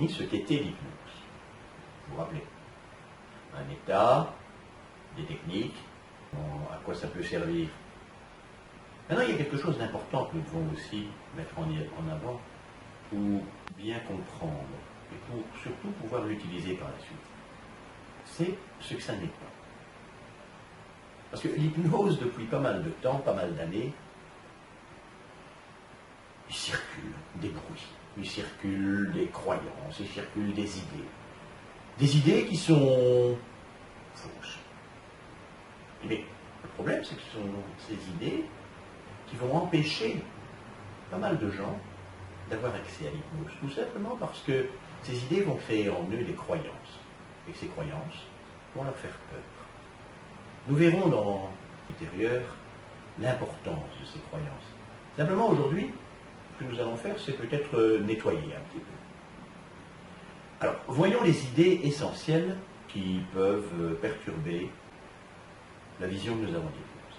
défini ce qu'était l'hypnose. Vous vous rappelez? Un état, des techniques, à quoi ça peut servir. Maintenant, il y a quelque chose d'important que nous devons aussi mettre en avant pour bien comprendre et pour surtout pouvoir l'utiliser par la suite. C'est ce que ça n'est pas. Parce que l'hypnose, depuis pas mal de temps, pas mal d'années, il circule des bruits, il circule des croyances, il circule des idées. Des idées qui sont fausses. Mais le problème, c'est que ce sont ces idées qui vont empêcher pas mal de gens d'avoir accès à l'hypnose. Tout simplement parce que ces idées vont créer en eux des croyances. Et ces croyances vont leur faire peur. Nous verrons dans l'intérieur l'importance de ces croyances. Simplement aujourd'hui, ce que nous allons faire, c'est peut-être nettoyer un petit peu. Alors, voyons les idées essentielles qui peuvent perturber la vision que nous avons d'hypnose.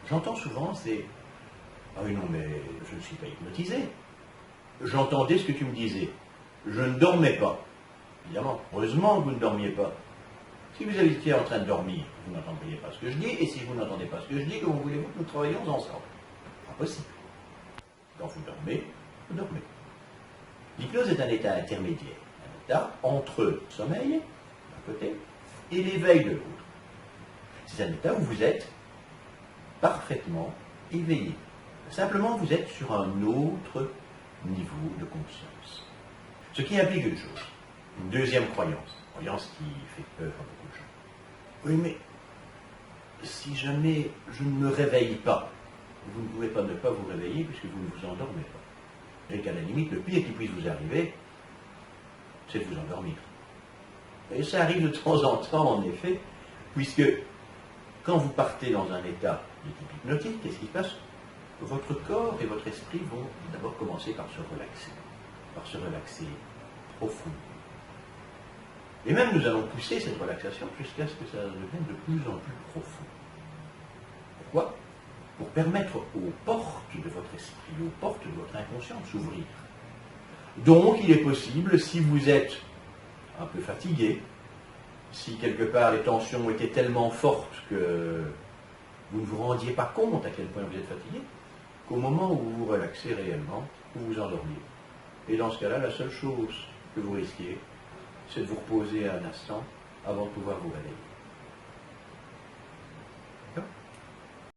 J'entends souvent, c'est « Ah oui, non, mais je ne suis pas hypnotisé. J'entendais ce que tu me disais. Je ne dormais pas. » Évidemment, heureusement que vous ne dormiez pas. Si vous étiez en train de dormir, vous n'entendriez pas ce que je dis, et si vous n'entendez pas ce que je dis, comment voulez-vous que nous travaillions ensemble? Impossible. Quand vous dormez, vous dormez. L'hypnose est un état intermédiaire, un état entre le sommeil, d'un côté, et l'éveil de l'autre. C'est un état où vous êtes parfaitement éveillé. Simplement, vous êtes sur un autre niveau de conscience. Ce qui implique une chose, une deuxième croyance qui fait peur à beaucoup de gens. Oui, mais si jamais je ne me réveille pas, vous ne pouvez pas ne pas vous réveiller puisque vous ne vous endormez pas. Et qu'à la limite, le pire qui puisse vous arriver, c'est de vous endormir. Et ça arrive de temps en temps, en effet, puisque quand vous partez dans un état de type hypnotique, qu'est-ce qui se passe? Votre corps et votre esprit vont d'abord commencer par se relaxer profondément. Et même nous allons pousser cette relaxation jusqu'à ce que ça devienne de plus en plus profond. Pourquoi? Pour permettre aux portes de votre esprit, aux portes de votre inconscient de s'ouvrir. Donc il est possible, si vous êtes un peu fatigué, si quelque part les tensions étaient tellement fortes que vous ne vous rendiez pas compte à quel point vous êtes fatigué, qu'au moment où vous vous relaxez réellement, vous vous endormiez. Et dans ce cas-là, la seule chose que vous risquez, c'est de vous reposer un instant avant de pouvoir vous réveiller.